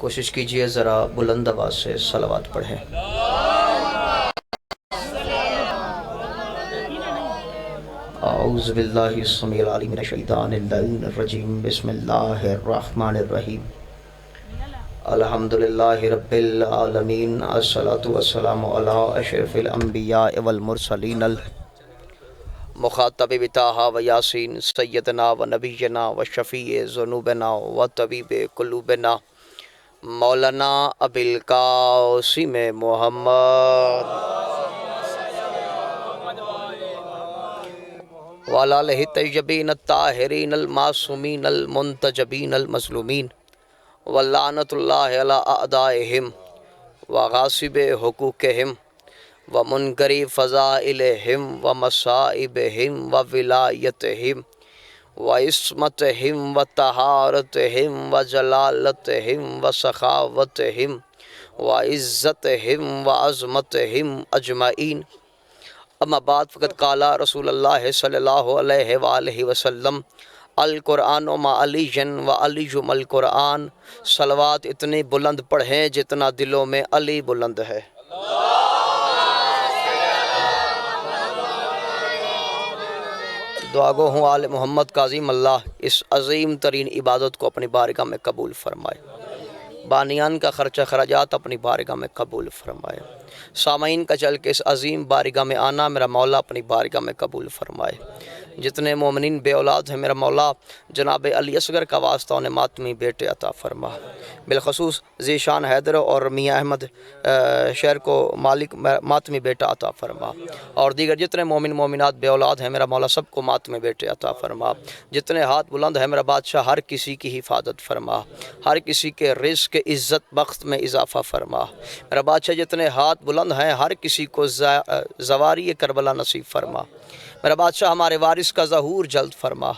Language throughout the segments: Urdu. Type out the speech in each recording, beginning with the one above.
کوشش کیجئے ذرا بلند آواز سے صلوات پڑھیں۔ اعوذ باللہ السمیع العلیم من الشیطان اللعین الرجیم، بسم اللہ الرحمن الرحیم، الحمدللہ رب العالمین، الصلاۃ والسلام علی اشرف الانبیاء والمرسلین، مخاطب بطٰہٰ و یاسین، سیدنا و نبینا و شفیع ذنوبنا و طبیب قلوبنا مولانا ابی القاسم محمد وعلی آلہ الطیبین الطاہرین المعصومین المنتجبین المظلومین، ولعنۃ اللہ علی اعدائہم وغاصب حقوقہم ومنکر فضائلہم ومصائبہم وولایتہم وعصمتہم وطہارتہم وجلالتہم وسخاوتہم وعزتہم وعظمتہم اجمعین۔ اما بعد فقد قال رسول اللہ صلی اللہ علیہ وآلہ وسلم، القرآن مع علی و علی مع القرآن۔ صلوات اتنی بلند پڑھیں جتنا دلوں میں علی بلند ہے۔ دعا گو ہوں آل محمد کا عظیم اللہ اس عظیم ترین عبادت کو اپنی بارگاہ میں قبول فرمائے، بانیان کا خرچہ خراجات اپنی بارگاہ میں قبول فرمائے، سامعین کا چل کے اس عظیم بارگاہ میں آنا میرا مولا اپنی بارگاہ میں قبول فرمائے۔ جتنے مومنین بے اولاد ہیں میرا مولا جناب علی اصغر کا واسطہ انہیں ماتمی بیٹے عطا فرما، بالخصوص ذیشان حیدر اور میاں احمد شہر کو مالک ماتمی بیٹا عطا فرما، اور دیگر جتنے مومن مومنات بے اولاد ہیں میرا مولا سب کو ماتمی بیٹے عطا فرما۔ جتنے ہاتھ بلند ہیں میرا بادشاہ ہر کسی کی حفاظت فرما، ہر کسی کے رزق عزت بخت میں اضافہ فرما۔ میرا بادشاہ جتنے ہاتھ بلند ہیں ہر کسی کو زواری کربلا نصیب فرما۔ میرا بادشاہ ہمارے وارث کا ظہور جلد فرما،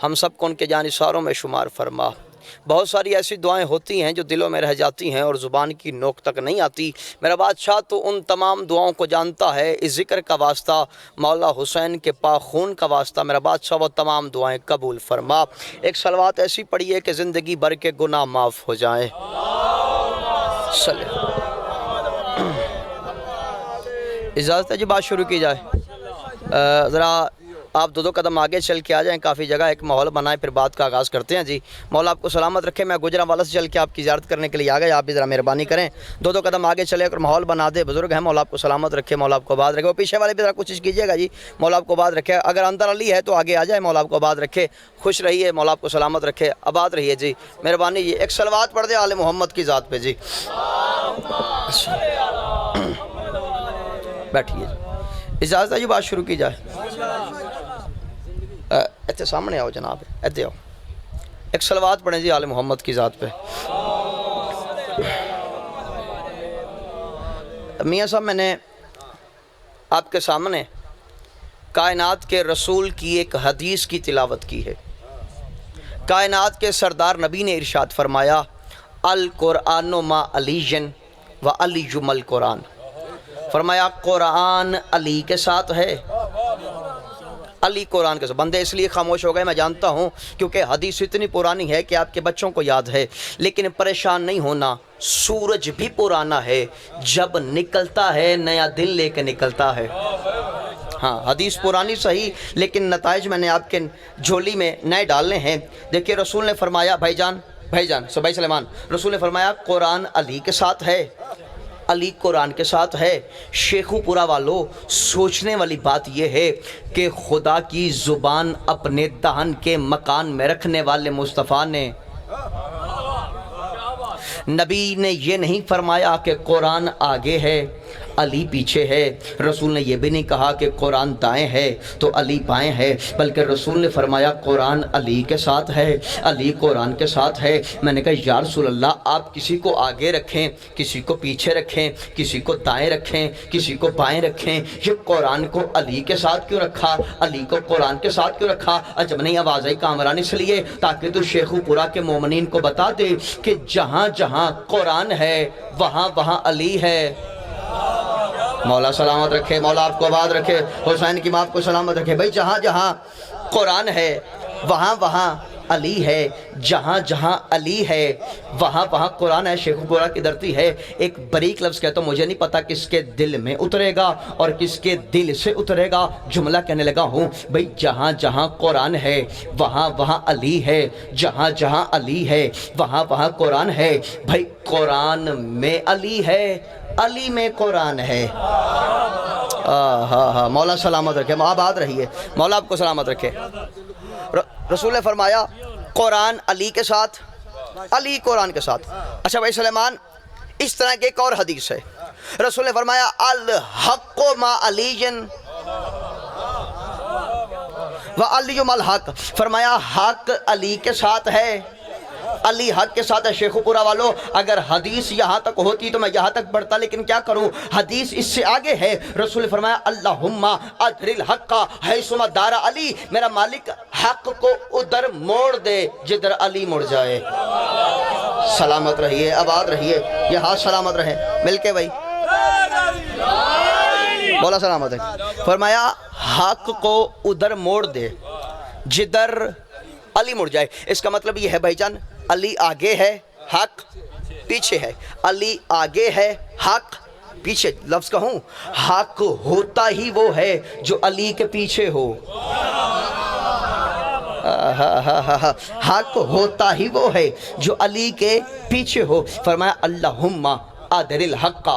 ہم سب کو ان کے جانثاروں میں شمار فرما۔ بہت ساری ایسی دعائیں ہوتی ہیں جو دلوں میں رہ جاتی ہیں اور زبان کی نوک تک نہیں آتی، میرا بادشاہ تو ان تمام دعاؤں کو جانتا ہے۔ اس ذکر کا واسطہ مولا حسین کے پاک خون کا واسطہ میرا بادشاہ وہ تمام دعائیں قبول فرما۔ ایک صلوات ایسی پڑھیے کہ زندگی بھر کے گناہ معاف ہو جائیں۔ اجازت ہے جی بات شروع کی جائے؟ ذرا آپ دو قدم آگے چل کے آ جائیں، کافی جگہ ایک ماحول بنائیں، پھر بات کا آغاز کرتے ہیں۔ جی مولا آپ کو سلامت رکھے۔ میں گجرانوالہ سے چل کے آپ کی زیارت کرنے کے لیے آ گیا، آپ بھی ذرا مہربانی کریں، دو قدم آگے چلے کر ماحول بنا دے۔ بزرگ ہیں، مولا آپ کو سلامت رکھے، مولا آپ کو آباد رکھے۔ وہ پیچھے والے بھی ذرا کوشش کیجیے گا جی، مولا آپ کو آباد رکھے۔ اگر اندر علی ہے تو آگے آ جائے، مولا آپ کو آباد رکھے، خوش رہیے، مولا آپ کو سلامت رکھے، آباد رہیے جی، مہربانی جی۔ ایک صلوات پڑھ دے آل محمد کی ذات پہ جی۔ بیٹھیے جی، اجازت ہے جی بات شروع کی جائے؟ ایتھے سامنے آؤ جناب، ایتھے آؤ، ایک صلوات پڑھیں جی آل محمد کی ذات پہ۔ میاں صاحب میں نے آپ کے سامنے کائنات کے رسول کی ایک حدیث کی تلاوت کی ہے۔ کائنات کے سردار نبی نے ارشاد فرمایا، القرآن مع علی و علی مع القرآن۔ فرمایا قرآن علی کے ساتھ ہے، علی قرآن کے ساتھ۔ بندے اس لیے خاموش ہو گئے میں جانتا ہوں کیونکہ حدیث اتنی پرانی ہے کہ آپ کے بچوں کو یاد ہے، لیکن پریشان نہیں ہونا، سورج بھی پرانا ہے، جب نکلتا ہے نیا دن لے کے نکلتا ہے۔ ہاں حدیث پرانی صحیح، لیکن نتائج میں نے آپ کے جھولی میں نئے ڈالنے ہیں۔ دیکھیے رسول نے فرمایا، بھائی جان بھائی سلیمان، رسول نے فرمایا قرآن علی کے ساتھ ہے، علی قرآن کے ساتھ ہے۔ شیخو پورا والو، سوچنے والی بات یہ ہے کہ خدا کی زبان اپنے دہن کے مکان میں رکھنے والے مصطفیٰ نے نبی نے یہ نہیں فرمایا کہ قرآن آگے ہے علی پیچھے ہے، رسول نے یہ بھی نہیں کہا کہ قرآن دائیں ہے تو علی بائیں ہے، بلکہ رسول نے فرمایا قرآن علی کے ساتھ ہے، علی قرآن کے ساتھ ہے۔ میں نے کہا یا رسول اللہ، آپ کسی کو آگے رکھیں، کسی کو پیچھے رکھیں، کسی کو دائیں رکھیں، کسی کو بائیں رکھیں، یہ قرآن کو علی کے ساتھ کیوں رکھا، علی کو قرآن کے ساتھ کیوں رکھا؟ عجب نہیں آواز آئی کامران، اس لیے تاکہ تو شیخو پورا کے مومنین کو بتا دے کہ جہاں جہاں قرآن ہے وہاں وہاں علی ہے۔ مولا سلامت رکھے، مولا آپ کو آباد رکھے، حسین کی ماں کو سلامت رکھے۔ بھائی جہاں جہاں قرآن ہے وہاں وہاں علی ہے، جہاں جہاں علی ہے وہاں وہاں قرآن ہے، شیخ پورا کی دھرتی ہے۔ ایک بریک لفظ کہتا ہوں، مجھے نہیں پتا کس کے دل میں اترے گا اور کس کے دل سے اترے گا، جملہ کہنے لگا ہوں بھئی جہاں جہاں قرآن ہے وہاں وہاں علی ہے، جہاں جہاں علی ہے وہاں وہاں قرآن ہے۔ بھئی قرآن میں علی ہے، علی میں قرآن ہے۔ مولا سلامت رکھے، آباد رہیے، مولا آپ کو سلامت رکھے۔ رسول نے فرمایا قرآن علی کے ساتھ، علی قرآن کے ساتھ۔ اچھا بھائی سلیمان، اس طرح کی ایک اور حدیث ہے، رسول نے فرمایا الحق ما علی وعلی ما الحق، فرمایا حق علی کے ساتھ ہے، علی حق کے ساتھ ہے۔ شیخ پورا والو، اگر حدیث یہاں تک ہوتی تو میں یہاں تک پڑھتا، لیکن کیا کروں، حدیث اس سے آگے ہے۔ رسول نے فرمایا اللہم ادر الحق حیثما دار علی، میرا مالک حق کو ادھر موڑ دے جدھر علی مڑ جائے۔ سلامت رہیے، آباد رہیے، یہ ہاتھ سلامت رہے، مل کے بھائی بولا سلامت ہے۔ فرمایا حق کو ادھر موڑ دے جدھر علی مڑ جائے۔ اس کا مطلب یہ ہے بھائی جان، علی آگے ہے، حق پیچھے ہے، علی آگے ہے، حق پیچھے۔ لفظ کہوں، حق ہوتا ہی وہ ہے جو علی کے پیچھے ہو، حق ہوتا ہی وہ ہے جو علی کے پیچھے ہو۔ فرمایا اللہم ادر الحق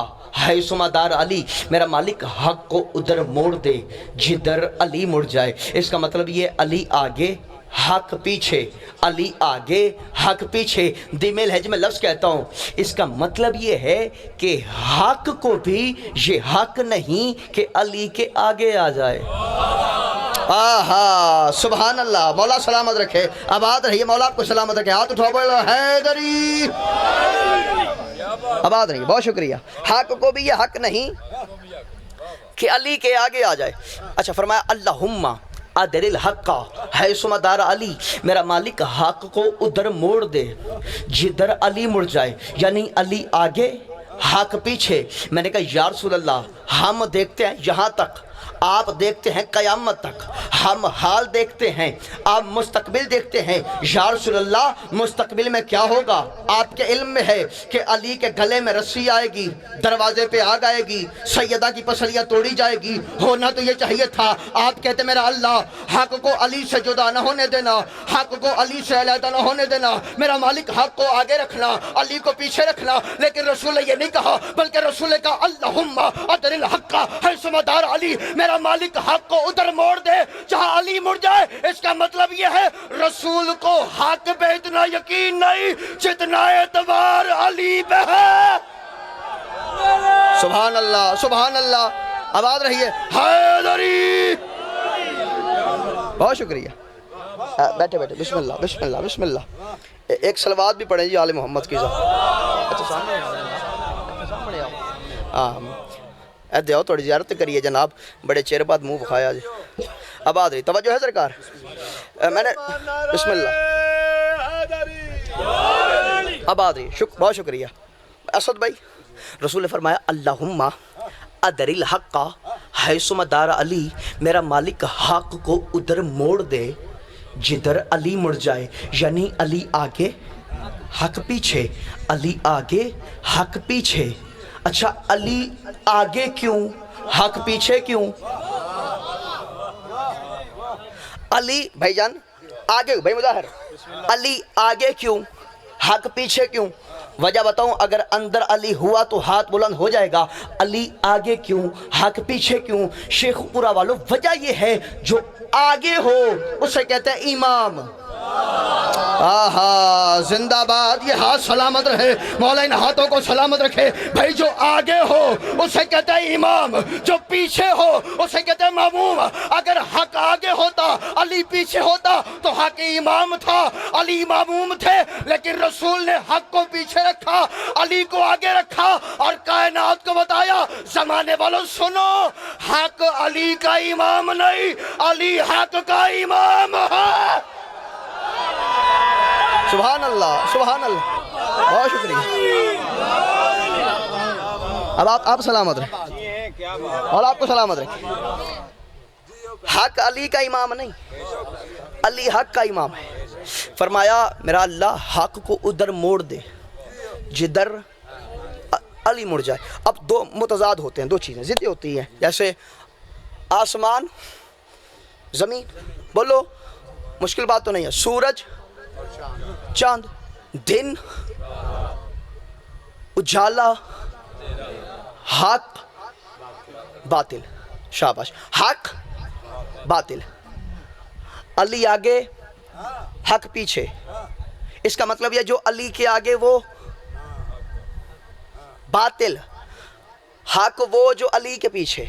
حیثما دار علی، میرا مالک حق کو ادھر موڑ دے جدھر علی مڑ جائے۔ اس کا مطلب یہ علی آگے حق پیچھے، علی آگے حق پیچھے۔ دیمے لہجے میں لفظ کہتا ہوں، اس کا مطلب یہ ہے کہ حق کو بھی یہ حق نہیں کہ علی کے آگے آ جائے۔ سبحان اللہ، مولا سلامت رکھے، آباد رہیے، مولا آپ کو سلامت رکھے، ہاتھ اٹھاؤ بولو حیدری، آباد رہیے، بہت شکریہ۔ حق کو بھی یہ حق نہیں کہ علی کے آگے آ جائے۔ اچھا فرمایا اللہم ادر الحق حیثما دار علی، میرا مالک حق کو ادھر موڑ دے جدھر علی مڑ جائے، یعنی علی آگے حق پیچھے۔ میں نے کہا یا رسول اللہ، ہم دیکھتے ہیں یہاں تک، آپ دیکھتے ہیں قیامت تک، ہم حال دیکھتے ہیں، آپ مستقبل دیکھتے ہیں، یا رسول اللہ مستقبل میں کیا ہوگا آپ کے علم میں ہے کہ علی کے گلے میں رسی آئے گی، دروازے پہ آگ آئے گی، سیدہ کی پسلیاں توڑی جائے گی۔ ہونا تو یہ چاہیے تھا، آپ کہتے میرا اللہ حق کو علی سے جدا نہ ہونے دینا، حق کو علی سے علیحدہ نہ ہونے دینا، میرا مالک حق کو آگے رکھنا، علی کو پیچھے رکھنا۔ لیکن رسول نے یہ نہیں کہا، بلکہ رسول نے کہا اللہم ادر الحق حیثما دار علی، میرا مالک حق کو ادھر موڑ دے جہاں علی مڑ جائے۔ اس کا مطلب یہ ہے رسول کو حق پہ اتنا یقین نہیں جتنا اعتبار علی پہ ہے۔ سبحان اللہ، سبحان اللہ، آباد رہیے، حیدری، بہت شکریہ۔ بیٹھے بیٹھے، بسم اللہ بسم اللہ بسم اللہ۔ ایک صلوات بھی پڑھیں جی آل محمد کی ذات۔ اچھا سامنے آؤ، ایدے آؤ، تھوڑی زیارت کریے جناب، بڑے چیر بعد منہ بکھایا جی۔ اب آ رہی توجہ ہے سرکار، میں نے بسم اللہ، اب آ رہی، بہت شکریہ اسد بھائی۔ رسول نے فرمایا اللہم ادر الحق حیثما دار علی، میرا مالک حق کو ادھر موڑ دے جدھر علی مڑ جائے، یعنی علی آگے حق پیچھے، علی آگے حق پیچھے۔ اچھا علی آگے کیوں، حق پیچھے کیوں؟ علی بھائی جان آگے، بھائی مظاہر، علی آگے کیوں، حق پیچھے کیوں؟ وجہ بتاؤں، اگر اندر علی ہوا تو ہاتھ بلند ہو جائے گا۔ علی آگے کیوں، حق پیچھے کیوں؟ شیخ پورا والو، وجہ یہ ہے جو آگے ہو اسے کہتے ہیں امام۔ زندہ باد، یہ ہاتھ سلامت رہے، مولا ان ہاتھوں کو سلامت رکھے۔ بھائی جو آگے ہو اسے کہتے ہیں امام، جو پیچھے ہو اسے کہتے ہیں معموم۔ اگر حق آگے ہوتا علی پیچھے ہوتا تو حق امام تھا، علی معموم تھے، لیکن رسول نے حق کو پیچھے رکھا، علی کو آگے رکھا اور کائنات کو بتایا زمانے والوں سنو، حق علی کا امام نہیں، علی حق کا امام ہے۔ سبحان اللہ، سبحان اللہ، بہت شکریہ۔ اب آپ سلامت رہیں اور آپ کو سلامت رہیں۔ حق علی کا امام نہیں، علی حق کا امام ہے۔ فرمایا میرا اللہ حق کو ادھر موڑ دے جدھر علی مڑ جائے۔ اب دو متضاد ہوتے ہیں، دو چیزیں ضدیں ہوتی ہیں، جیسے آسمان زمین، بولو مشکل بات تو نہیں ہے، سورج چاند، دن اجالا، حق باطل، شاباش، حق باطل، علی آگے حق پیچھے، اس کا مطلب یہ جو علی کے آگے وہ باطل، حق وہ جو علی کے پیچھے،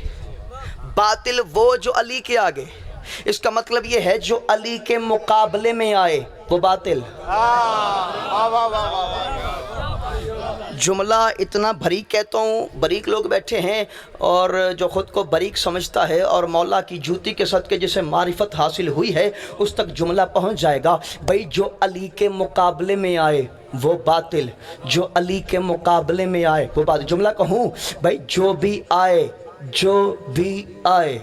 باطل وہ جو علی کے آگے، اس کا مطلب یہ ہے جو علی کے مقابلے میں آئے وہ باطل۔ جملہ اتنا بریک کہتا ہوں، بریک لوگ بیٹھے ہیں اور جو خود کو بریک سمجھتا ہے اور مولا کی جوتی کے صدقے جسے معرفت حاصل ہوئی ہے اس تک جملہ پہنچ جائے گا۔ بھئی جو علی کے مقابلے میں آئے وہ باطل، جو علی کے مقابلے میں آئے وہ باطل۔ جملہ کہوں بھئی جو بھی آئے، جو بھی آئے،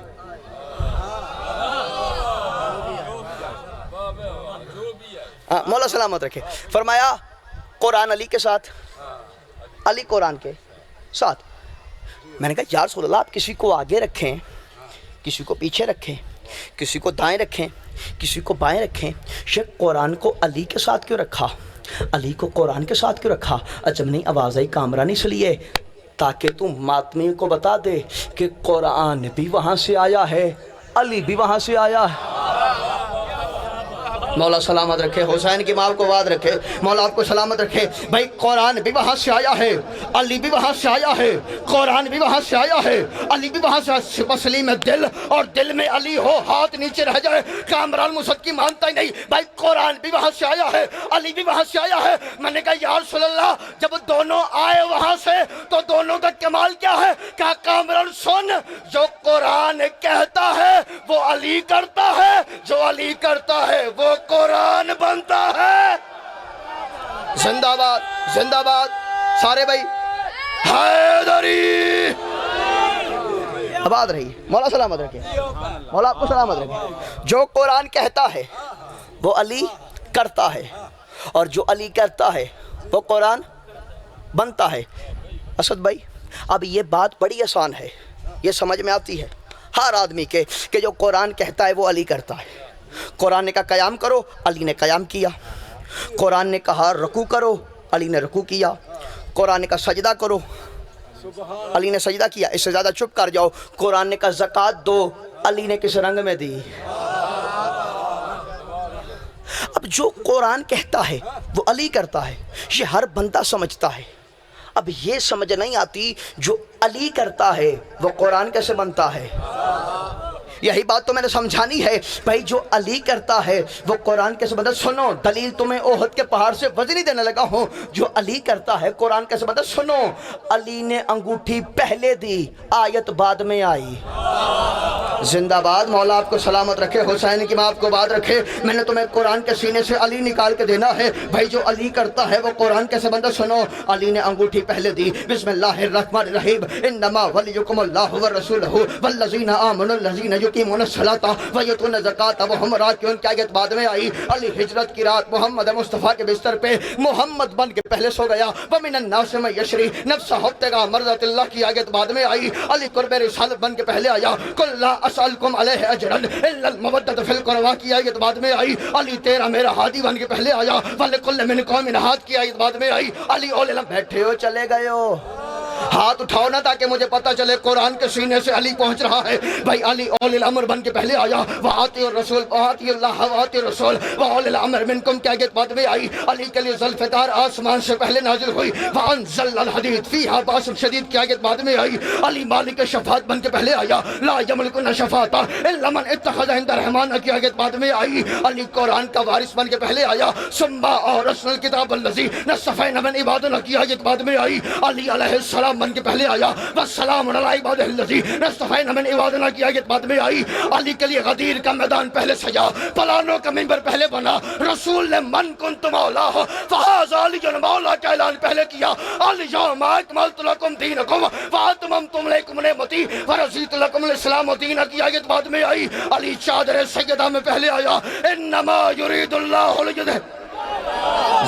مولا سلامت رکھے، فرمایا قرآن علی کے ساتھ، علی قرآن کے ساتھ۔ میں نے کہا یا رسول اللہ آپ کسی کو آگے رکھیں، کسی کو پیچھے رکھیں، کسی کو دائیں رکھیں، کسی کو بائیں رکھیں، شیخ قرآن کو علی کے ساتھ کیوں رکھا، علی کو قرآن کے ساتھ کیوں رکھا؟ اجمنی آواز آئی کامران اس لیے تاکہ تم ماتمی کو بتا دے کہ قرآن بھی وہاں سے آیا ہے، علی بھی وہاں سے آیا ہے۔ مولا سلامت رکھے، حسین کی ماں کو وعد رکھے، مولا آپ کو سلامت رکھے۔ بھائی قرآن بھی وہاں سے آیا ہے، علی بھی وہاں سے آیا ہے، قرآن بھی وہاں سے آیا ہے، علی بھی وہاں سے آیا۔ مسئلے میں دل اور دل میں علی ہو، ہاتھ نیچے رہ جائے، کامران مصدقی مانتا ہی نہیں۔ بھائی قرآن بھی وہاں سے آیا ہے، علی بھی وہاں سے آیا ہے۔ میں نے کہا یا رسول اللہ جب دونوں آئے وہاں سے تو دونوں کا کمال کیا ہے؟ کہا کامران سن، جو قرآن کہتا ہے وہ علی کرتا ہے، جو علی کرتا ہے وہ قرآن بنتا ہے۔ زندہ باد، زندہ باد، سارے بھائی حیدری آباد رہی، مولا سلامت رکھے، مولا آپ کو سلامت رکھے۔ جو قرآن کہتا ہے وہ علی کرتا ہے، اور جو علی کرتا ہے وہ قرآن بنتا ہے۔ اسد بھائی اب یہ بات بڑی آسان ہے، یہ سمجھ میں آتی ہے ہر آدمی کے کہ جو قرآن کہتا ہے وہ علی کرتا ہے۔ قرآن نے کہا قیام کرو، علی نے قیام کیا۔ قرآن نے کہا رکوع کرو، علی نے رکوع کیا۔ قرآن نے کہا سجدہ کرو، علی نے سجدہ کیا۔ اس سے زیادہ چپ کر جاؤ۔ قرآن نے کہا زکوٰۃ دو، علی نے کس رنگ میں دی؟ اب جو قرآن کہتا ہے وہ علی کرتا ہے، یہ ہر بندہ سمجھتا ہے۔ اب یہ سمجھ نہیں آتی جو علی کرتا ہے وہ قرآن کیسے بنتا ہے؟ یہی بات تو میں نے سمجھانی ہے۔ بھائی جو علی کرتا ہے وہ قرآن کیسے بنتا ہے؟ سنو دلیل تمہیں احد کے پہاڑ سے وزنی دینے لگا ہوں۔ جو علی کرتا ہے قرآن کیسے بنتا ہے؟ سنو، علی نے انگوٹھی پہلے دی، آیت بعد میں آئی۔ زندہ باد، مولا آپ کو سلامت رکھے، حسین کی ماں آپ کو بات رکھے۔ میں نے تمہیں قرآن کے سینے سے علی نکال کے دینا ہے۔ بھائی جو علی کرتا ہے وہ قرآن کیسے بنتا ہے؟ سنو، علی نے انگوٹھی پہلے دی، بسم اللہ الرحمن الرحیم، انما ولیکم اللہ ورسولہ والذین آمنوا الذین یقیمون الصلاۃ ویؤتون الزکاۃ وہم راکعون کی آیت بعد میں آئی۔ علی ہجرت کی رات محمد مصطفیٰ کے بستر پہ محمد بن کے پہلے سو گیا۔ ومن الناس من یشری نفسہ ابتغاء مرضات اللہ کی آیت بعد میں آئی۔ علی قرب رسالت بن کے پہلے آیا۔ قل لا اسألکم علیہ اجرا الا المودۃ فی القربى کی آیت بعد میں آئی۔ علی تیرا میرا ہادی بن کے پہلے آیا۔ ولکل من قوم ہاد کی آیت بعد میں آئی۔ علی اولے الامر بیٹھے ہو چلے گئے ہو؟ ہاتھ اٹھاؤ نا تاکہ مجھے پتہ چلے قرآن کے سینے سے علی پہنچ رہا ہے۔ بھائی علی اولی الامر بن کے پہلے آیا۔ وآتی الرسول وآتی اللہ وآتی الرسول وأولی الامر منکم کی آیت بعد میں آئی۔ علی کے لیے ذوالفقار آسمان سے پہلے نازل ہوئی۔ وأنزلنا الحدید فیہا بأس شدید کی آیت بعد میں آئی۔ علی مالک شفاعت بن کے پہلے آیا۔ لا یملکون الشفاعۃ الا من اتخذ عند الرحمن کی آیت بعد میں آئی۔ علی قرآن کا وارث بن کے پہلے آیا۔ ثم أورثنا الکتاب الذی نصفینا من عبادنا کی آیت بعد میں آئی۔ علی علیہ السلام پیغام بن کے پہلے آیا، والسلام علی عبادہ الذین اصطفینا من عبادنا کی آیت بعد میں آئی، علی کے لیے غدیر کا میدان پہلے سجا، پلانوں کا منبر پہلے بنا، رسول نے من کنت مولا فہذا علی مولا کا اعلان پہلے کیا، الیوم اکملت لکم دینکم واتممت علیکم نعمتی ورضیت لکم الاسلام دینا کی آیت بعد میں آئی، علی چادر سیدہ میں پہلے آیا، انما یرید اللہ لیذہب،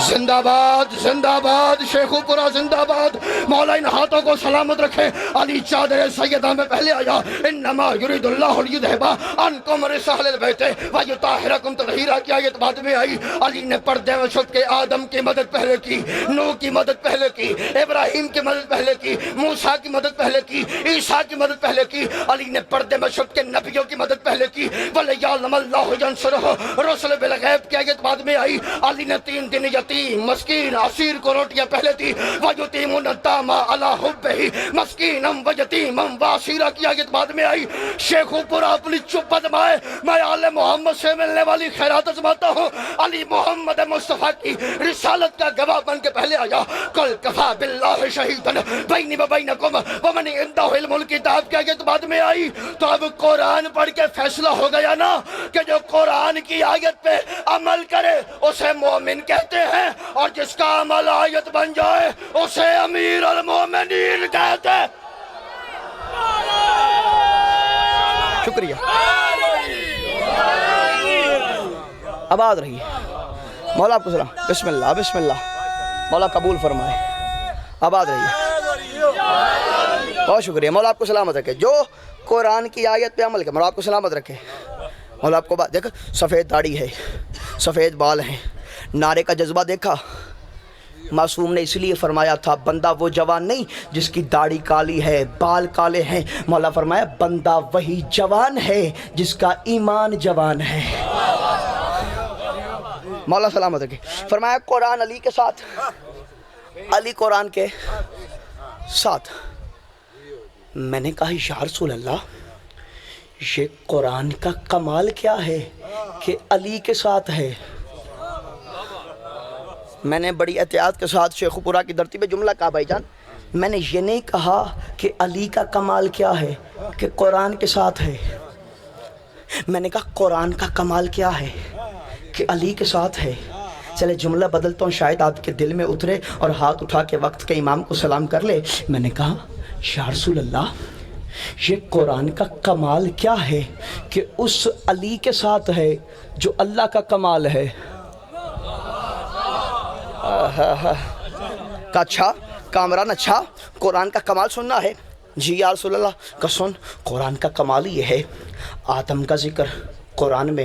زندہ باد زندہ باد، شیخو پورا زندہ باد، مولا ان ہاتھوں کو سلامت رکھے، علی چادر سیدہ میں پہلے آیا، انما یرید اللہ لیذہب عنکم رجال البیت ویطہرکم تطہیرا کی آیت بعد میں آئی، علی نے پردے میں چھپ کے آدم کی مدد پہلے کی، نوح کی مدد پہلے کی، ابراہیم کی مدد پہلے کی، موسیٰ کی مدد پہلے کی، عیسیٰ کی مدد پہلے کی، علی نے پردے میں چھپ کے نبیوں کی مدد پہلے کی، وَلِيَعْلَمَ اللَّهُ يَنْصُرُهُ رُسُلَ بِالْغَیْبِ کی آیت بعد میں آئی، علی نے 3 دن یتیم مسکین اسیر کو روٹیاں پہلے دی، وَيُطِيمُونَ الطَّعَامَ عَلَىٰ حُبِّهِ مَسْكِينًا وَيَتِيمًا وَأَسِيرًا کی آیت بعد میں آئی، شیخو پورا اپنی چپ ازمائے، میں آل محمد سے ملنے والی خیرات ازماتا ہوں، علی محمد مصطفیٰ کی رسالت کا گواہ بن کے پہلے آیا، قُلْ كَفَىٰ بِاللَّهِ شَهِيدًا بَيْنِي وَبَيْنَكُمْ وَمَنْ عِندَهُ عِلْمُ الْكِتَابِ کی آیت بعد میں آئی، تو اب قرآن پڑھ کے فیصلہ ہو گیا نا کہ جو قرآن کی آیت پہ عمل کرے اسے مومن کہتے ہیں، اور جس کا عمل آیت بن جائے اسے امیر المومنین کہتے ہیں۔ شکریہ، آباد رہیے، مولا آپ کو سلام، بسم اللہ بسم اللہ، مولا قبول فرمائے، آباد رہیے، بہت شکریہ، مولا آپ کو سلامت رکھے، جو قرآن کی آیت پہ عمل کرے مولا آپ کو سلامت رکھے، مولا آپ کو بات دیکھ، سفید داڑھی ہے، سفید بال ہیں، نعرے کا جذبہ دیکھا، معصوم نے اس لیے فرمایا تھا بندہ وہ جوان نہیں جس کی داڑھی کالی ہے بال کالے ہیں، مولا فرمایا بندہ وہی جوان ہے جس کا ایمان جوان ہے، مولا سلامت رکھے، فرمایا قرآن علی کے ساتھ، علی قرآن کے ساتھ، میں نے کہا یا رسول اللہ یہ قرآن کا کمال کیا ہے کہ علی کے ساتھ ہے؟ میں نے بڑی احتیاط کے ساتھ شیخو پورا کی دھرتی پہ جملہ کہا بھائی جان، میں نے یہ نہیں کہا کہ علی کا کمال کیا ہے کہ قرآن کے ساتھ ہے، میں نے کہا قرآن کا کمال کیا ہے کہ علی کے ساتھ ہے۔ چلے جملہ بدلتا ہوں شاید آپ کے دل میں اترے اور ہاتھ اٹھا کے وقت کے امام کو سلام کر لے، میں نے کہا یا رسول اللہ یہ قرآن کا کمال کیا ہے کہ اس علی کے ساتھ ہے جو اللہ کا کمال ہے۔ اچھا کامران، اچھا قرآن کا کمال سننا ہے؟ جی یا رسول اللہ کا سن، قرآن کا کمال یہ ہے آدم کا ذکر قرآن میں،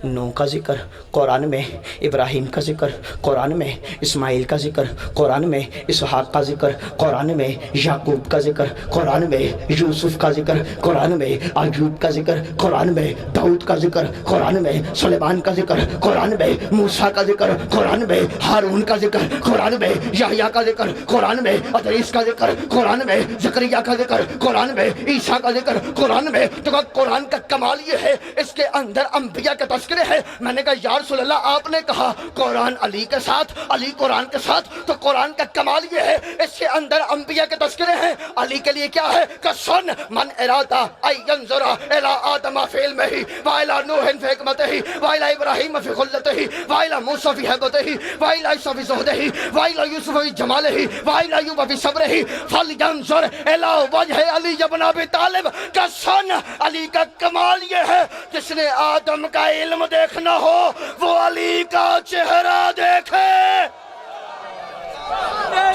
نوح کا ذکر قرآن میں، ابراہیم کا ذکر قرآن میں، اسماعیل کا ذکر قرآن میں، اسحاق کا ذکر قرآن میں، یعقوب کا ذکر قرآن میں، یوسف کا ذکر قرآن میں، ایوب کا ذکر قرآن میں، داؤد کا ذکر قرآن میں، سلیمان کا ذکر قرآن میں، موسیٰ کا ذکر قرآن میں، ہارون کا ذکر قرآن میں، یحییٰ کا ذکر قرآن میں، ادریس کا ذکر قرآن میں، زکریا کا ذکر قرآن میں، عیسیٰ کا ذکر قرآن میں۔ تو قرآن کا کمال یہ ہے اس کے اندر انبیاء کے تذکرے ہیں۔ میں نے کہا یا رسول اللہ آپ نے کہا قرآن علی کے ساتھ، علی قرآن کے ساتھ، تو قرآن کا کمال یہ ہے اس کے اندر انبیاء کے تذکرے ہیں۔ علی کے لیے کیا ہے کہ سن من ارادہ ان ینظر الی آدم فی علمہ والی نوح فی حکمتہ والی ابراہیم فی خلتہ والی موسیٰ فی ہیبتہ والی عیسیٰ فی زہدہ والی یوسف فی جمالہ والی ایوب فی صبرہ فلینظر الی وجہ علی ابن ابی طالب کا سن علی کا کمال یہ ہے جس نے آدم کا علم دیکھنا ہو وہ علی کا چہرہ دیکھے۔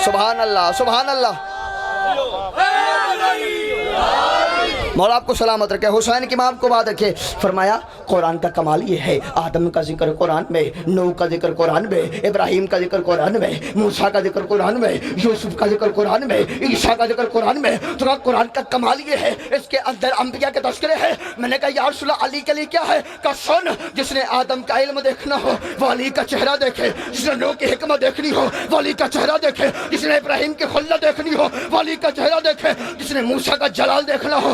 سبحان اللہ سبحان اللہ، مولا آپ کو سلامت رکھے، حسین کے امام کو بات رکھے، فرمایا قرآن کا کمال یہ ہے آدم کا ذکر قرآن میں، نوح کا ذکر قرآن میں، ابراہیم کا ذکر قرآن میں، موسیٰ کا ذکر قرآن میں، یوسف کا ذکر قرآن میں، عیسیٰ کا ذکر قرآن میں۔ تو قرآن کا کمال یہ ہے اس کے اندر انبیاء کے تذکرے ہیں۔ میں نے کہا یا رسول اللہ علی کے لیے کیا ہے کہ سن جس نے آدم کا علم دیکھنا ہو وہ علی کا چہرہ دیکھے، جس نے نوح کی حکمت دیکھنی ہو وہ علی کا چہرہ دیکھے، جس نے ابراہیم کی خلت دیکھنی ہو وہ علی کا چہرہ دیکھے، جس نے موسیٰ کا جلال دیکھنا ہو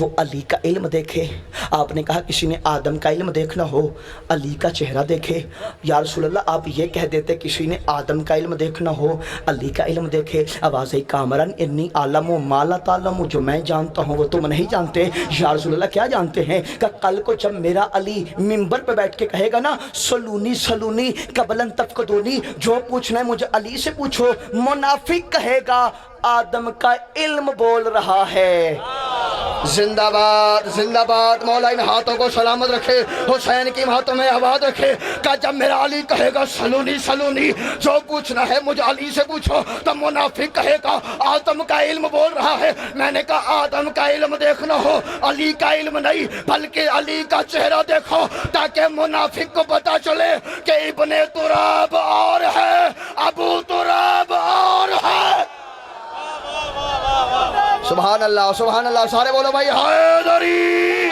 وہ علی کا علم دیکھے. آپ نے کہا کسی نے آدم کا علم دیکھنا ہو علی کا چہرہ دیکھے. یا رسول اللہ آپ یہ کہہ دیتے کسی نے آدم کا علم دیکھنا ہو علی کا علم دیکھے. آواز کامرن انی عالم و مالا تعلم، جو میں جانتا ہوں وہ تم نہیں جانتے. یا رسول اللہ کیا جانتے ہیں؟ کہ کل کو جب میرا علی منبر پہ بیٹھ کے کہے گا نا سلونی سلونی قبلن تفقدونی، جو پوچھنا ہے مجھے علی سے پوچھو، منافق کہے گا آدم کا علم بول رہا ہے. زندہ باد زندہ باد. مولا ان ہاتھوں کو سلامت رکھے، حسین کی ہاتھوں میں آباد رکھے. کہ جب میرا علی کہے گا سلونی سلونی، جو پوچھنا ہے مجھے علی سے پوچھو، تو منافق کہے گا آدم کا علم بول رہا ہے. میں نے کہا آدم کا علم دیکھنا ہو علی کا علم نہیں بلکہ علی کا چہرہ دیکھو، تاکہ منافق کو پتا چلے کہ ابن تراب اور ہے ابو تراب اور ہے. سبحان اللہ سبحان اللہ. سارے بولو بھائی حیدری.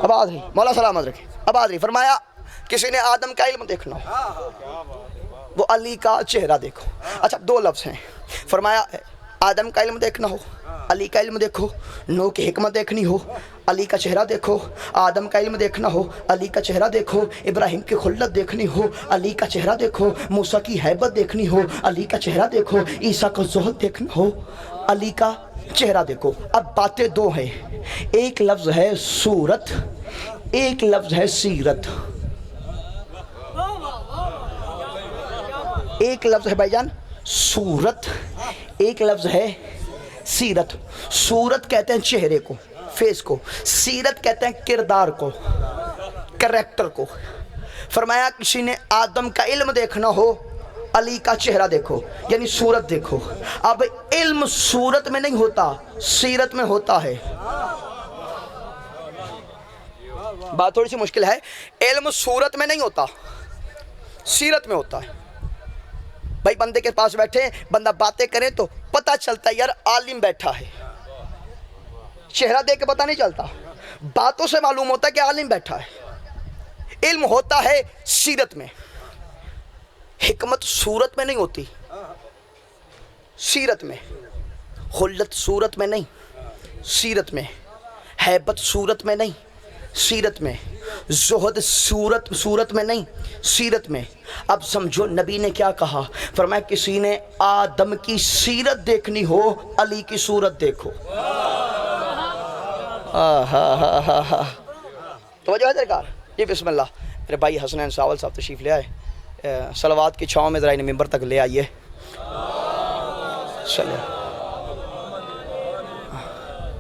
اب آ رہی مولا سلامت رکھے. اب آ رہی فرمایا کسی نے آدم کا علم دیکھنا ہو وہ علی کا چہرہ دیکھو. اچھا دو لفظ ہیں. فرمایا آدم کا علم دیکھنا ہو علی کا علم دیکھو، نو کی حکمت دیکھنی ہو علی کا چہرہ دیکھو. آدم کا علم دیکھنا ہو علی کا چہرہ دیکھو. ابراہیم کی خلت دیکھنی ہو علی کا چہرہ دیکھو. موسیٰ کی ہیبت دیکھنی ہو علی کا چہرہ دیکھو. عیسیٰ کا زہد دیکھنا ہو علی کا چہرہ دیکھو. اب باتیں دو ہیں، ایک لفظ ہے صورت، ایک لفظ ہے سیرت. ایک لفظ ہے بھائی جان صورت، ایک لفظ ہے سیرت. صورت کہتے ہیں چہرے کو، فیس کو. سیرت کہتے ہیں کردار کو، کریکٹر کو. فرمایا کسی نے آدم کا علم دیکھنا ہو علی کا چہرہ دیکھو، یعنی صورت دیکھو. اب علم صورت میں نہیں ہوتا، سیرت میں ہوتا ہے. بات تھوڑی سی مشکل ہے. علم صورت میں نہیں ہوتا، سیرت میں ہوتا ہے. بھائی بندے کے پاس بیٹھے بندہ باتیں کرے تو پتہ چلتا ہے یار عالم بیٹھا ہے. چہرہ دیکھ کے پتہ نہیں چلتا، باتوں سے معلوم ہوتا ہے کہ عالم بیٹھا ہے. علم ہوتا ہے سیرت میں. حکمت صورت میں نہیں ہوتی، سیرت میں. خلت صورت میں نہیں، سیرت میں. ہیبت صورت میں نہیں، سیرت میں. زہد صورت میں نہیں، سیرت میں. اب سمجھو نبی نے کیا کہا. فرمایا کسی نے آدم کی سیرت دیکھنی ہو علی کی صورت دیکھو. توجہ ہے درکار. یہ بسم اللہ. میرے بھائی حسنین ساول صاحب تشریف لے آئے، صلوات کی چھاؤں میں ذرا انہیں ممبر تک لے آئیے. چلو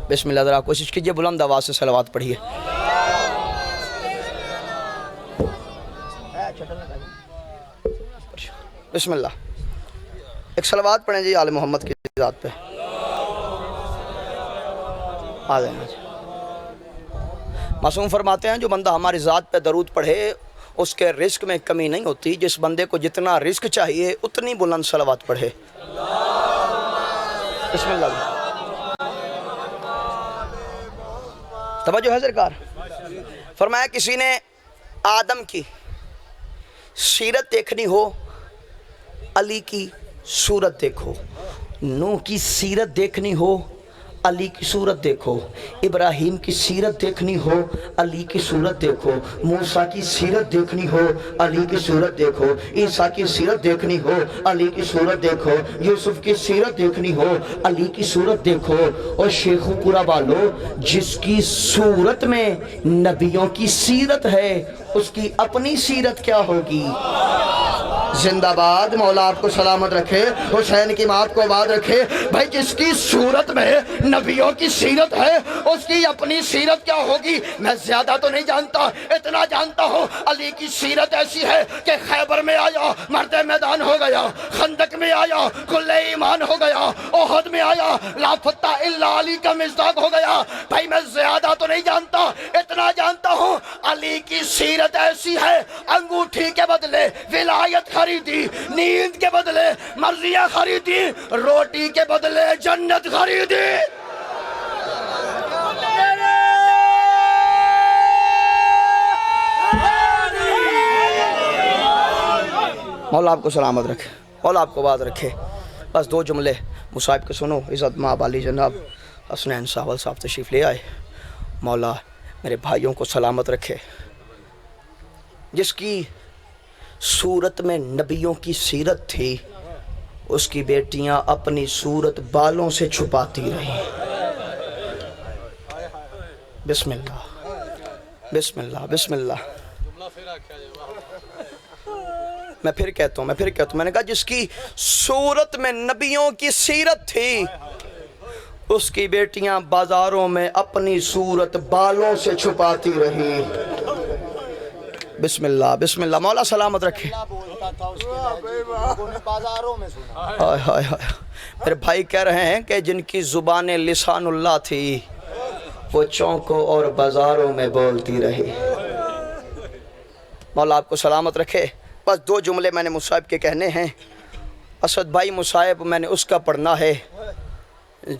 بسم اللہ. ذرا کوشش کیجئے بلند آواز سے صلوات پڑھیے. بسم اللہ. ایک صلوات پڑھیں جی آل محمد کی ذات پہ. آ جائیں جی. معصوم فرماتے ہیں جو بندہ ہماری ذات پہ درود پڑھے اس کے رزق میں کمی نہیں ہوتی. جس بندے کو جتنا رزق چاہیے اتنی بلند صلوات پڑھے. بسم اللہ. توجہ ہے سرکار. فرمایا کسی نے آدم کی سیرت دیکھنی ہو علی کی صورت دیکھو. نوح کی سیرت دیکھنی ہو علی کی صورت دیکھو. ابراہیم کی سیرت دیکھنی ہو علی کی صورت دیکھو. موسیٰ کی سیرت دیکھنی ہو علی کی صورت دیکھو. عیسیٰ کی سیرت دیکھنی ہو علی کی صورت دیکھو. یوسف کی سیرت دیکھنی ہو علی کی صورت دیکھو. اور شیخ پورا والو جس کی صورت میں نبیوں کی سیرت ہے اس کی اپنی سیرت کیا ہوگی. زندہ باد. مولا آپ کو سلامت رکھے، حسین کی مات کو آباد رکھے. بھائی جس کی صورت میں نبیوں کی سیرت ہے اس کی اپنی سیرت کیا ہوگی. میں زیادہ تو نہیں جانتا، اتنا جانتا ہوں علی کی سیرت ایسی ہے کہ خیبر میں آیا مرد میدان ہو گیا، خندق میں آیا کل ایمان ہو گیا، احد میں آیا لا فتح الا علی کا مصداق ہو گیا. بھائی میں زیادہ تو نہیں جانتا، اتنا جانتا ہوں علی کی سیرت ایسی ہے انگوٹھی کے بدلے ولایت خریدی، نیند کے بدلے مرضیاں خریدی، روٹی کے بدلے جنت خریدی. مولا آپ کو سلامت رکھے، مولا آپ کو آباد رکھے. بس دو جملے مصاحب کے سنو. عزت ماں بالی جناب حسنین ساول صاحب تشریف لے آئے. مولا میرے بھائیوں کو سلامت رکھے. جس کی صورت میں نبیوں کی سیرت تھی اس کی بیٹیاں اپنی صورت بالوں سے چھپاتی رہیں. بسم اللہ بسم اللہ بسم اللہ. میں پھر کہتا ہوں میں نے کہا جس کی صورت میں نبیوں کی سیرت تھی اس کی بیٹیاں بازاروں میں اپنی صورت بالوں سے چھپاتی رہیں. بسم اللہ بسم اللہ. مولا سلامت رکھے. ہائے ہائے ہائے. میرے بھائی کہہ رہے ہیں کہ جن کی زبان لسان اللہ تھی وہ چوکوں اور بازاروں میں بولتی رہی. مولا آپ کو سلامت رکھے. بس 2 جملے میں نے مصعب کے کہنے ہیں. اسد بھائی مصعب میں نے اس کا پڑھنا ہے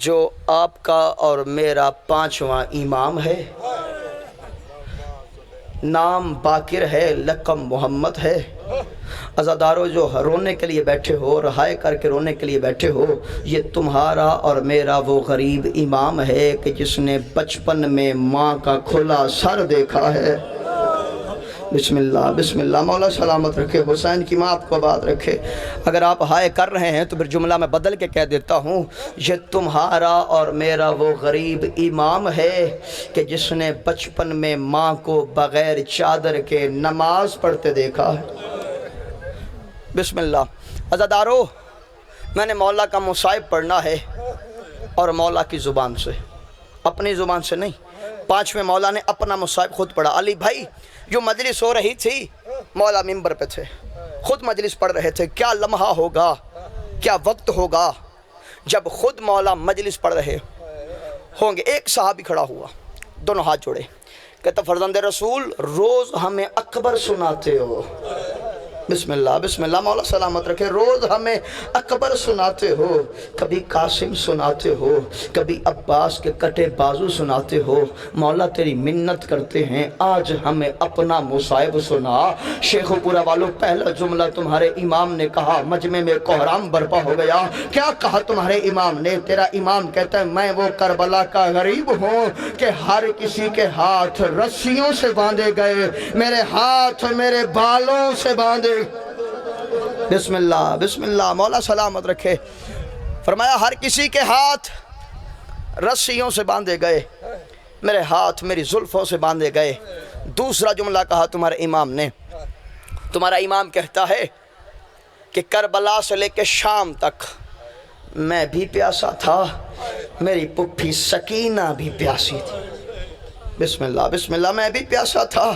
جو آپ کا اور میرا 5واں امام ہے. نام باقر ہے، لقب محمد ہے. عزادارو جو رونے کے لیے بیٹھے ہو، رہائے کر کے رونے کے لیے بیٹھے ہو، یہ تمہارا اور میرا وہ غریب امام ہے کہ جس نے بچپن میں ماں کا کھلا سر دیکھا ہے. بسم اللہ بسم اللہ. مولا سلامت رکھے. حسین کی ماں آپ کو آباد رکھے. اگر آپ ہائے کر رہے ہیں تو پھر جملہ میں بدل کے کہہ دیتا ہوں، یہ تمہارا اور میرا وہ غریب امام ہے کہ جس نے بچپن میں ماں کو بغیر چادر کے نماز پڑھتے دیکھا ہے. بسم اللہ. عزادارو میں نے مولا کا مصائب پڑھنا ہے اور مولا کی زبان سے، اپنی زبان سے نہیں. 5ویں مولا نے اپنا مصائب خود پڑھا. علی بھائی جو مجلس ہو رہی تھی مولا منبر پہ تھے، خود مجلس پڑھ رہے تھے. کیا لمحہ ہوگا، کیا وقت ہوگا جب خود مولا مجلس پڑھ رہے ہوں گے. ایک صحابی کھڑا ہوا، دونوں ہاتھ جوڑے، کہتا فرزند رسول روز ہمیں اکبر سناتے ہو. بسم اللہ بسم اللہ. مولا سلامت رکھے. روز ہمیں اکبر سناتے ہو، کبھی قاسم سناتے ہو، کبھی عباس کے کٹے بازو سناتے ہو. مولا تیری منت کرتے ہیں آج ہمیں اپنا مصائب سنا. شیخ پورا والوں پہلا جملہ تمہارے امام نے کہا، مجمع میں کوہرام برپا ہو گیا. کیا کہا تمہارے امام نے؟ تیرا امام کہتا ہے میں وہ کربلا کا غریب ہوں کہ ہر کسی کے ہاتھ رسیوں سے باندھے گئے، میرے ہاتھ میرے بالوں سے باندھے. بسم اللہ بسم اللہ. مولا سلامت رکھے. فرمایا ہر کسی کے ہاتھ رسیوں سے باندھے گئے، میرے ہاتھ میری زلفوں سے باندھے گئے. دوسرا جملہ کہا تمہارے امام نے. تمہارا امام کہتا ہے کہ کربلا سے لے کے شام تک میں بھی پیاسا تھا، میری پھپھی سکینہ بھی پیاسی تھی. بسم اللہ بسم اللہ. میں بھی پیاسا تھا،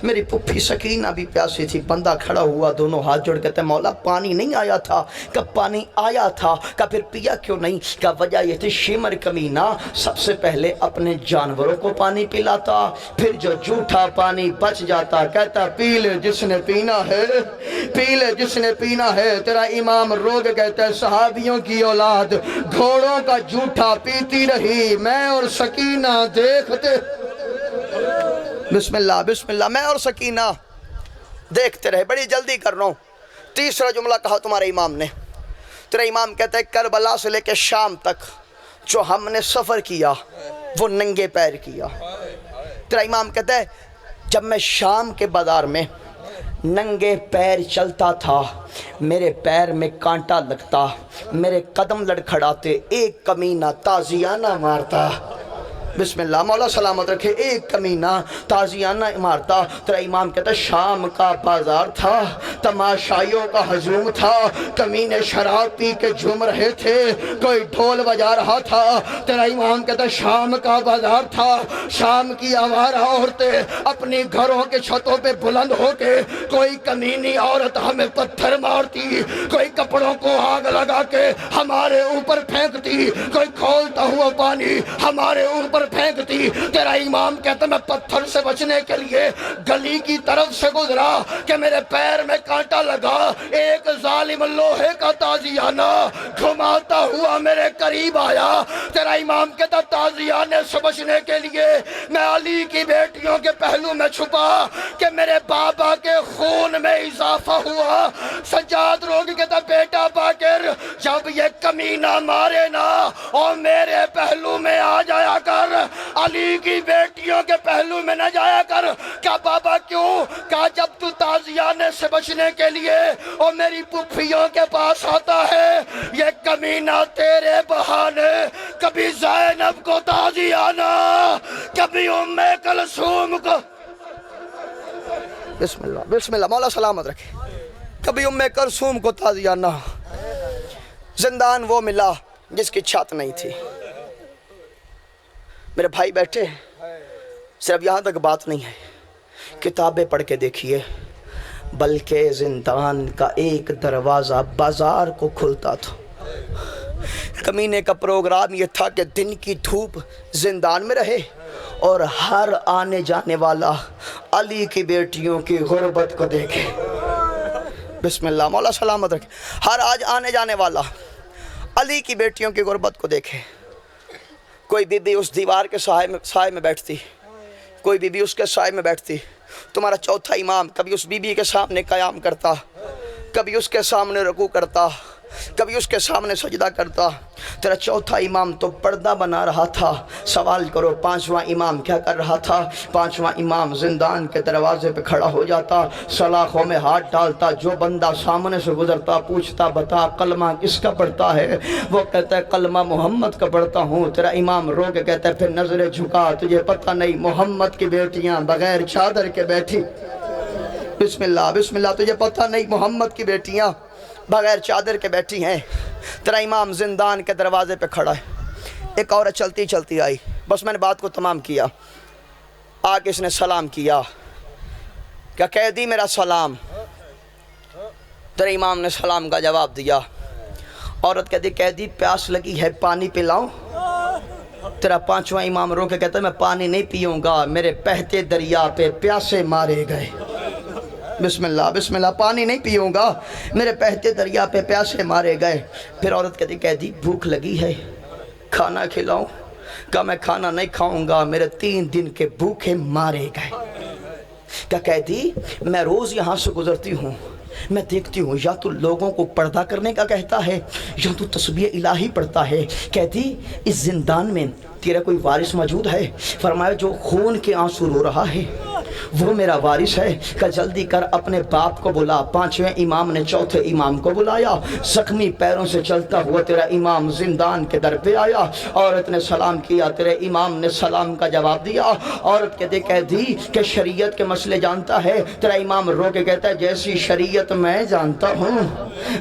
میری پھپھی سکینہ بھی پیاسی تھی. بندہ کھڑا ہوا، دونوں ہاتھ جوڑ کہتا ہے مولا پانی نہیں آیا تھا. کب پانی آیا تھا؟ کہ پھر پیا کیوں نہیں؟ کہ وجہ یہ تھی شمر کمینہ سب سے پہلے اپنے جانوروں کو پانی پلاتا، پھر جو جھوٹا پانی بچ جاتا کہتا پی لے جس نے پینا ہے، پی لے جس نے پینا ہے. تیرا امام روگ کہتا ہے صحابیوں کی اولاد گھوڑوں کا جھوٹا پیتی رہی، میں اور سکینہ دیکھتے. بسم اللہ بسم اللہ. میں اور سکینہ دیکھتے رہے. بڑی جلدی کر رہا ہوں. تیسرا جملہ کہا تمہارے امام نے. تیرا امام کہتا ہے کربلا سے لے کے شام تک جو ہم نے سفر کیا وہ ننگے پیر کیا. تیرا امام کہتا ہے جب میں شام کے بازار میں ننگے پیر چلتا تھا میرے پیر میں کانٹا لگتا، میرے قدم لڑکھڑاتے، ایک کمینہ تازیانہ مارتا. بسم اللہ. مولا سلامت رکھے. ایک کمینہ تازیانہ مارتا. تیرا امام کہتا شام کا بازار تھا، تماشائیوں کا ہجوم تھا، کمینے شراب پی کے جھوم رہے تھے، کوئی ڈھول بجا رہا تھا. تیرا امام کہتا شام کا بازار تھا، شام کی آوارہ عورتیں اپنی گھروں کے چھتوں پہ بلند ہو کے کوئی کمینی عورت ہمیں پتھر مارتی، کوئی کپڑوں کو آگ لگا کے ہمارے اوپر پھینکتی، کوئی کھولتا ہوا پانی ہمارے اوپر پھینکتی. تیرا امام کہتا میں پتھر سے بچنے کے لیے گلی کی طرف سے گزرا کہ میرے پیر میں کانٹا لگا. ایک ظالم لوہے کا تازیانہ گھماتا ہوا میرے قریب آیا. تیرا امام کہتا تازیانے سے بچنے کے لیے میں علی کی بیٹیوں کے پہلو میں چھپا کہ میرے بابا کے خون میں اضافہ ہوا. سجاد روگ کہتا بیٹا باقر جب یہ کمینہ مارے نا اور میرے پہلو میں آ جایا کر, علی کی بیٹیوں کے پہلو میں نہ جایا کر. کہا بابا کیوں؟ کہا جب تو تازیانے سے بچنے کے لیے اور میری پھپھیوں کے پاس آتا ہے یہ کمینہ تیرے بہانے کبھی زینب کو تازیانہ کبھی ام کلثوم کو. بسم اللہ بسم اللہ, مولا سلامت رکھے. کبھی ام کلثوم کو تازیانہ. زندان وہ ملا جس کی چھت نہیں تھی. میرے بھائی بیٹھے, صرف یہاں تک بات نہیں ہے, کتابیں پڑھ کے دیکھیے. بلکہ زندان کا ایک دروازہ بازار کو کھلتا تھا. کمینے کا پروگرام یہ تھا کہ دن کی دھوپ زندان میں رہے اور ہر آنے جانے والا علی کی بیٹیوں کی غربت کو دیکھے. بسم اللہ, مولا سلامت رکھے. ہر آج آنے جانے والا علی کی بیٹیوں کی غربت کو دیکھے. کوئی بی بی اس دیوار کے سائے میں بیٹھتی, کوئی بی بی اس کے سائے میں بیٹھتی. تمہارا چوتھا امام کبھی اس بی بی کے سامنے قیام کرتا, کبھی اس کے سامنے رکوع کرتا, کبھی اس کے سامنے سجدہ کرتا. تیرا چوتھا امام تو پردہ بنا رہا تھا. سوال کرو پانچواں امام کیا کر رہا تھا؟ پانچواں امام زندان کے دروازے پہ کھڑا ہو جاتا, سلاخوں میں ہاتھ ڈالتا. جو بندہ سامنے سے گزرتا پوچھتا بتا کلمہ کس کا پڑھتا ہے؟ وہ کہتا ہے کلمہ محمد کا پڑھتا ہوں. تیرا امام رو کے کہتا ہے پھر نظریں جھکا, تجھے پتہ نہیں محمد کی بیٹیاں بغیر چادر کے بیٹھی. بسم اللہ بسم اللہ, تجھے پتہ نہیں محمد کی بیٹیاں بغیر چادر کے بیٹھی ہیں. تیرا امام زندان کے دروازے پہ کھڑا ہے. ایک عورت چلتی چلتی آئی, بس میں نے بات کو تمام کیا. آگے اس نے سلام کیا, کیا قیدی میرا سلام. تیرے امام نے سلام کا جواب دیا. عورت کہتی قیدی پیاس لگی ہے پانی پلاؤں؟ تیرا پانچواں امام رو کے کہتا ہے میں پانی نہیں پیوں گا, میرے بہتے دریا پہ پیاسے مارے گئے. بسم اللہ بسم اللہ, پانی نہیں پیوں گا, میرے بہتے دریا پہ پیاسے مارے گئے. پھر عورت کہتی قیدی بھوک لگی ہے کھانا کھلاؤں؟ کہا میں کھانا نہیں کھاؤں گا, میرے 3 دن کے بھوکے مارے گئے. کہا قیدی میں روز یہاں سے گزرتی ہوں, میں دیکھتی ہوں یا تو لوگوں کو پردہ کرنے کا کہتا ہے یا تو تسبیح الہی پڑھتا ہے. کہتی اس زندان میں تیرا کوئی وارث موجود ہے؟ فرمایا جو خون کے آنسو رو رہا ہے وہ میرا وارث ہے. کہ جلدی کر اپنے باپ کو بلا. پانچویں امام نے چوتھے امام کو بلایا. زخمی پیروں سے چلتا ہوا تیرا امام زندان کے در پہ آیا. عورت نے سلام کیا, تیرے امام نے سلام کا جواب دیا. عورت کہتے قیدی کہ شریعت کے مسئلے جانتا ہے؟ تیرا امام رو کے کہتا ہے جیسی شریعت میں جانتا ہوں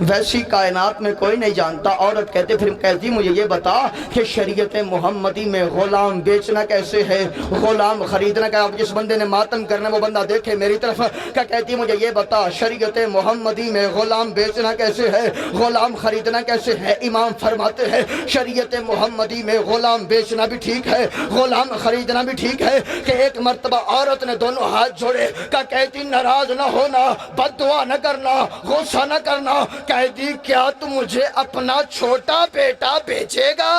ویسی کائنات میں کوئی نہیں جانتا. عورت کہتے پھر قیدی مجھے یہ بتا کہ شریعت محمدی میں غلام بیچنا کیسے ہے, غلام خریدنا کیا؟ جس بندے نے ماتم کرنا وہ بندہ دیکھے میری طرف. کیا کہتی مجھے یہ بتا شریعت محمدی میں غلام بیچنا کیسے ہے, غلام خریدنا کیسے ہے؟ امام فرماتے ہیں شریعت محمدی میں غلام بیچنا بھی ٹھیک ہے, غلام خریدنا بھی ٹھیک ہے. کہ ایک مرتبہ عورت نے دونوں ہاتھ جوڑے. کہا کہتی ناراض نہ ہونا, بد دعا نہ کرنا, غصہ نہ کرنا. کہتی کیا تو مجھے اپنا چھوٹا بیٹا بیچے گا؟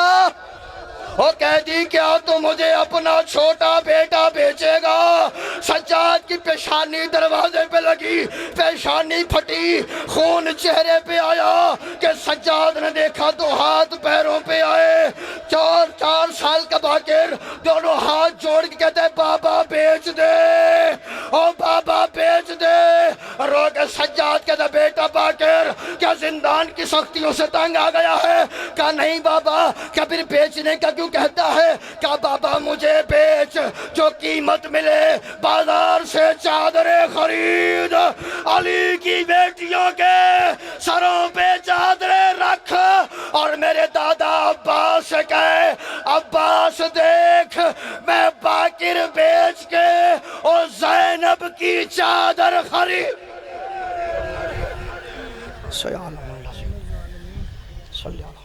وہ کہتی کیا تو مجھے اپنا چھوٹا بیٹا بیچے گا؟ سجاد کی پیشانی دروازے پہ لگی, پیشانی پھٹی, خون چہرے پہ آیا. کہ سجاد نے دیکھا تو ہاتھ پیروں پہ آئے. 4 سال کا باقر دونوں ہاتھ جوڑ کے کہتے ہیں بابا بیچ دے, او بابا بیچ دے. رو کے سجاد کہتا بیٹا باقر کیا زندان کی سختیوں سے تنگ آ گیا ہے؟ کہا نہیں بابا. کیا پھر بیچنے کا کیوں کہتا ہے؟ کہا بابا مجھے بیچ, جو قیمت ملے بازار سے چادریں خرید, علی کی بیٹیوں کے سروں پہ چادریں رکھ, اور میرے دادا عباس سے کہے عباس دیکھ میں باقر بیچ کے اور زینب کی چادر خرید. صلی اللہ علیہ وسلم.